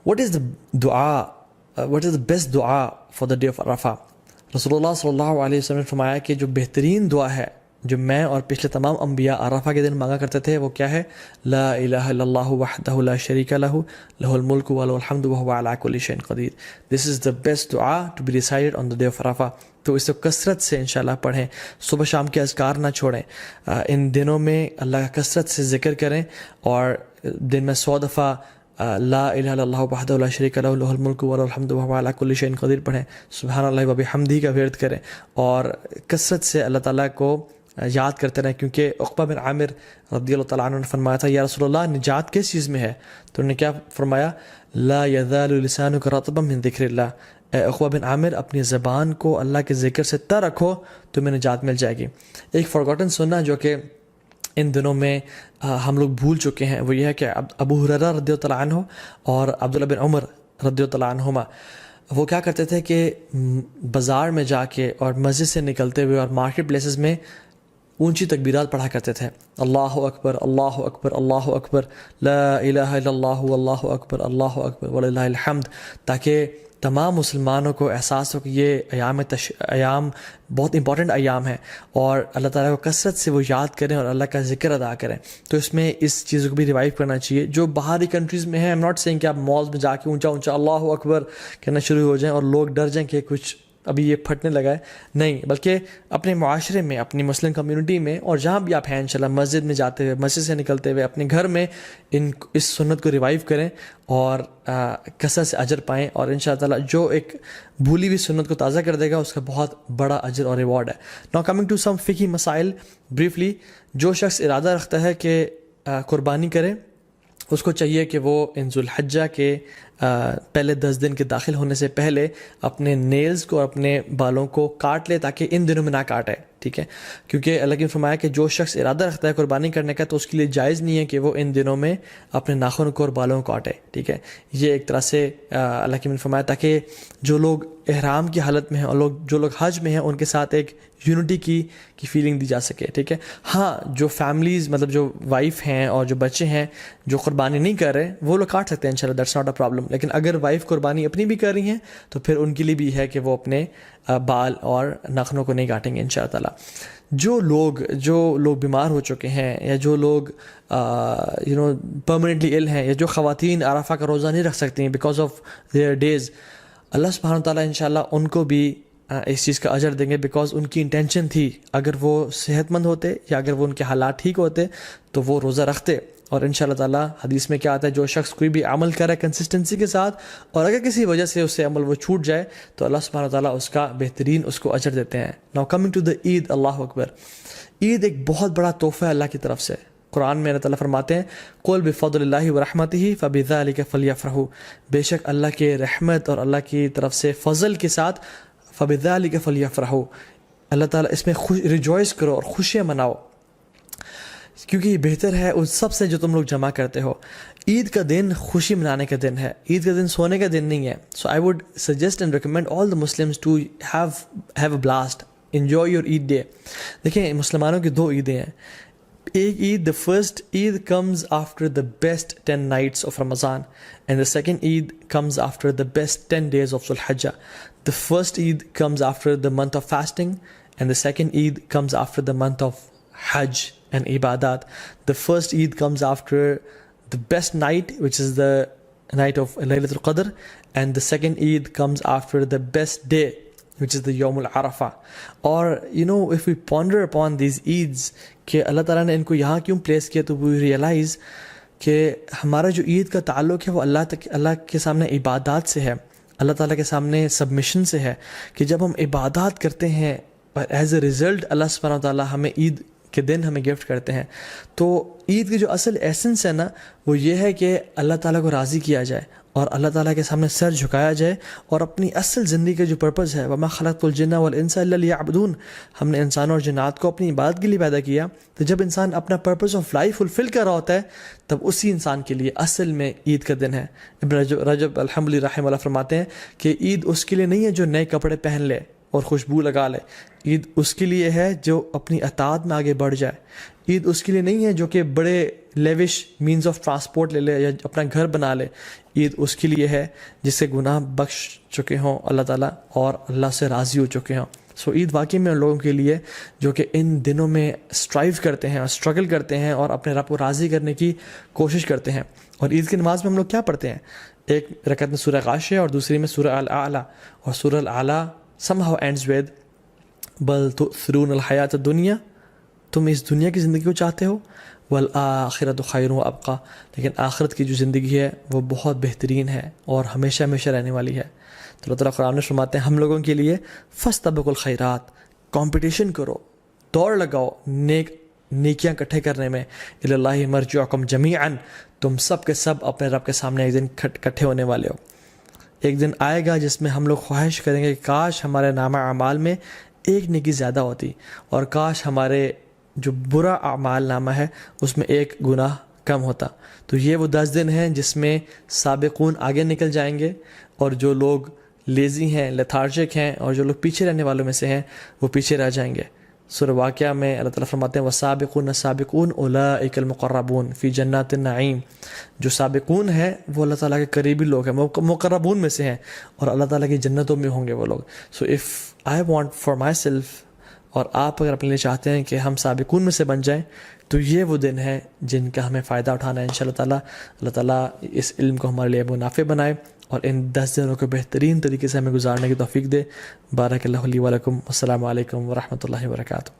What is the dua? What is the best dua for the day of Arafah? रसूलुल्लाह सल्लल्लाहु अलैहि वसल्लम ने फरमाया कि जो बेहतरीन दुआ है जो मैं और पिछले तमाम अंबिया अरफा के दिन मांगा करते थे वो क्या है? ला इलाहा इल्लल्लाहु वहदहु ला शरीका लहु लहुल मुल्कु व लहुल हम्दु व हुवा अला कुल्लि शैइन क़दीर. This is the best dua to be recited on the day of Arafah. तो इसे कसरत से इंशाल्लाह पढ़ें, सुबह शाम के अज़कार ना छोड़ें. इन दिनों में अल्लाह का कसरत से ज़िक्र करें और दिन में 100 दफ़ा ला इलाहा इल्लल्लाहु वहदहु ला शरीका लहु लहुल मुल्कु व लहुल हम्दु व हुवा अला कुल्लि शैइन क़दीर पढ़ें. सुब्हानल्लाहि व बिहम्दिही का विर्द करें और कसरत से अल्लाह ताला को याद करते रहें. क्योंकि उक़बा बिन आमिर रज़ियल्लाहु तआला अन्हु ने फरमाया था, या रसूलल्लाह निजात किस चीज़ में है? तो उन्होंने क्या फरमाया? ला यज़ालु लिसानुका रतबन मिन ज़िक्रिल्लाह. उक़बा बिन आमिर अपनी ज़बान को अल्लाह के ज़िक्र से तर रखो तो तुम्हें निजात मिल जाएगी. एक फॉरगॉटन सुन्ना जो कि इन दिनों में हम लोग भूल चुके हैं वो ये है कि अबू हुरैरा रज़ियल्लाहु तआला अन्हु और अब्दुल्ला बिन उमर रज़ियल्लाहु तआला अन्हुमा वो क्या करते थे कि बाज़ार में जाके और मस्जिद से निकलते हुए और मार्केट प्लेसेस में ऊंची तकबीरात पढ़ा करते थे. अल्लाहु अकबर अल्लाहु अकबर अल्लाहु अकबर ला इलाहा इल्लल्लाहु अल्लाहु अकबर अल्लाहु अकबर वलिल्लाहिल हम्द, ताकि तमाम मुसलमानों को एहसास हो कि ये अयाम बहुत इंपॉर्टेंट अयाम है और अल्लाह ताला को कसरत से वो याद करें और अल्लाह का ज़िक्र अदा करें. तो इसमें इस चीज़ को भी रिवाइव करना चाहिए. जो बाहरी कंट्रीज़ में है, आई एम नॉट सेइंग कि आप मॉल्स में जाके ऊंचा ऊंचा अल्लाहु अकबर कहना शुरू हो जाएं और लोग डर जाएं कि कुछ अभी ये फटने लगा है. नहीं, बल्कि अपने माशरे में, अपनी मुस्लिम कम्युनिटी में और जहाँ भी आप हैं इंशाल्लाह, मस्जिद में जाते हुए, मस्जिद से निकलते हुए, अपने घर में इस सुन्नत को रिवाइव करें और कसरत से अजर पाएँ. और इंशाअल्लाह ताला जो एक भूली हुई सुन्नत को ताज़ा कर देगा उसका बहुत बड़ा अजर और रिवॉर्ड है. नाउ कमिंग टू सम फ़िक़ही मसाइल ब्रीफली. जो शख्स इरादा रखता है कि कुर्बानी करे, उसको चाहिए कि वो इन ज़ुल्हज्जा के पहले 10 दिन के दाखिल होने से पहले अपने नेल्स को और अपने बालों को काट ले, ताकि इन दिनों में ना काटे. ठीक है, क्योंकि अल्लाह ने फरमाया कि जो शख्स इरादा रखता है कुर्बानी करने का तो उसके लिए जायज़ नहीं है कि वो इन दिनों में अपने नाखून को और बालों को काटे. ठीक है, ये एक तरह से अल्लाह ने फरमाया ताकि जो लोग एहराम की हालत में हैं और जो लोग हज में हैं उनके साथ एक यूनिटी की फीलिंग दी जा सके. ठीक है, हाँ, जो फैमिलीज़ मतलब जो वाइफ हैं और जो बच्चे हैं जो कुर्बानी नहीं कर रहे वो लोग काट सकते हैं इंशाल्लाह, दैट्स नॉट अ प्रॉब्लम. लेकिन अगर वाइफ कुर्बानी अपनी भी कर रही हैं तो फिर उनके लिए भी है कि वो अपने बाल और नाखूनों को नहीं काटेंगे इंशाअल्लाह ताला. जो लोग बीमार हो चुके हैं या जो लोग परमानेंटली इल हैं या जो ख़वातीन अरफा का रोज़ा नहीं रख सकती हैं बिकॉज ऑफ देयर डेज़, अल्लाह सुब्हानहू तआला इंशाअल्लाह उनको भी इस चीज़ का अजर देंगे बिकॉज उनकी इंटेंशन थी. अगर वो सेहतमंद होते या अगर वो उनके हालात ठीक होते तो वो रोज़ा रखते. और इंशाअल्लाह ताला हदीस में क्या आता है, जो शख्स कोई भी अमल करे कंसिस्टेंसी के साथ और अगर किसी वजह से उससे अमल वो छूट जाए तो अल्लाह सुब्हानहू ताला उसका बेहतरीन उसको अजर देते हैं. Now coming to the Eid, अल्लाहु अकबर. ईद एक बहुत बड़ा तोहफ़ा है अल्लाह की तरफ से. कुरान में अल्लाह ताला फरमाते हैं, कुल बिफ़ज़लिल्लाहि व रहमतिही फ़बिज़ालिका फ़लयफ़रहू. बेशक अल्लाह के रहमत और अल्लाह की तरफ से फ़ज़ल के साथ फ़बिज़ालिका फ़लयफ़रहू, अल्लाह ताला इसमें रिजॉइस करो और खुशियाँ मनाओ क्योंकि ये बेहतर है उस सब से जो तुम लोग जमा करते हो. ईद का दिन खुशी मनाने का दिन है, ईद का दिन सोने का दिन नहीं है. So I would suggest and recommend all the Muslims to have a blast, enjoy your Eid day. देखिए, मुसलमानों की 2 ईदें हैं. एक Eid, the first Eid comes after the best 10 nights of Ramadan and the second Eid comes after the best 10 days of Dhul-Hijjah. The first Eid comes after the month of fasting and the second Eid comes after the month of Hajj and Ibadat. The first Eid comes after the best night, which is the night of Laylatul Qadr, and the second Eid comes after the best day, which is the Yawmul Arafah. Or if we ponder upon these Eids कि अल्लाह ताला ने इनको यहाँ क्यों place किया, तो we realize कि हमारा जो ईद का ताल्लुक़ है वो अल्लाह के सामने इबादत से है, अल्लाह ताला के सामने सबमिशन से है. कि जब हम इबादत करते हैं और एज अ रिज़ल्ट अल्लाह सुब्हानहू ताला हमें ईद के दिन हमें गिफ्ट करते हैं. तो ईद की जो असल एसेंस है ना वो ये है कि अल्लाह ताला को राज़ी किया जाए और अल्लाह ताला के सामने सर झुकाया जाए और अपनी असल ज़िंदगी का जो पर्पज़ है, वमा खलक़तुल जिन्ना वल इंसा इल्ला लियअबुदून, हमने इंसान और जिन्नात को अपनी इबादत के लिए पैदा किया. तो जब इंसान अपना पर्पज़ ऑफ लाइफ फुलफ़िल कर रहा होता है तब उसी इंसान के लिए असल में ईद का दिन है. इब्न रजब अल-हम्बली रहमहुल्लाह फरमाते हैं कि ईद उसके लिए नहीं है जो नए कपड़े पहन ले और खुशबू लगा ले. ईद उसके लिए है जो अपनी अताअत में आगे बढ़ जाए. ईद उसके लिए नहीं है जो कि बड़े لیوش مینز آف ٹرانسپورٹ لے لے یا اپنا گھر بنا لے، عید اس کے لیے ہے جس کے گناہ بخش چکے ہوں اللہ تعالیٰ اور اللہ سے راضی ہو چکے ہوں. سو عید واقعی میں ان لوگوں کے لیے جو کہ ان دنوں میں اسٹرائیو کرتے ہیں اور اسٹرگل کرتے ہیں اور اپنے رب کو راضی کرنے کی کوشش کرتے ہیں. اور عید کی نماز میں ہم لوگ کیا پڑھتے ہیں؟ ایک رکعت میں سورہ غاشیہ اور دوسری میں سورہ الاعلیٰ، اور سورہ الاعلیٰ somehow ends with بل تؤثرون الحیات الدنیا، تم اس دنیا کی زندگی کو چاہتے ہو، والآخرۃ خیر و ابقیٰ، لیکن آخرت کی جو زندگی ہے وہ بہت بہترین ہے اور ہمیشہ ہمیشہ رہنے والی ہے. تو اللہ تعالیٰ قرآن میں فرماتے ہیں ہم لوگوں کے لیے فاستبقوا الخیرات، کمپٹیشن کرو، دوڑ لگاؤ نیکیاں اکٹھے کرنے میں. الی اللہ مرجعکم جمیعا، تم سب کے سب اپنے رب کے سامنے ایک دن اکٹھے ہونے والے ہو. ایک دن آئے گا جس میں ہم لوگ خواہش کریں گے کہ کاش ہمارے نامہ اعمال میں ایک نیکی زیادہ ہوتی، اور کاش ہمارے جو برا اعمال نامہ ہے اس میں ایک گناہ کم ہوتا. تو یہ وہ 10 دن ہیں جس میں سابقون آگے نکل جائیں گے، اور جو لوگ لیزی ہیں، لیتھارجک ہیں، اور جو لوگ پیچھے رہنے والوں میں سے ہیں وہ پیچھے رہ جائیں گے. سورہ واقعہ میں اللہ تعالیٰ فرماتے ہیں وَالسَّابِقُونَ السَّابِقُونَ أُولَٰئِكَ الْمُقَرَّبُونَ فِي جَنَّاتِ النَّعِيمِ. جو سابقون ہیں وہ اللہ تعالیٰ کے قریبی لوگ ہیں، مقربون میں سے ہیں، اور اللہ تعالیٰ کی جنتوں میں ہوں گے وہ لوگ. So if I want for my self, اور آپ اگر اپنے لیے چاہتے ہیں کہ ہم سابقون میں سے بن جائیں، تو یہ وہ دن ہے جن کا ہمیں فائدہ اٹھانا ہے انشاءاللہ تعالیٰ. اللہ تعالیٰ اس علم کو ہمارے لیے نافع بنائے اور ان 10 دنوں کو بہترین طریقے سے ہمیں گزارنے کی توفیق دے. بارک اللہ لی و لکم. السلام علیکم ورحمۃ اللہ وبرکاتہ.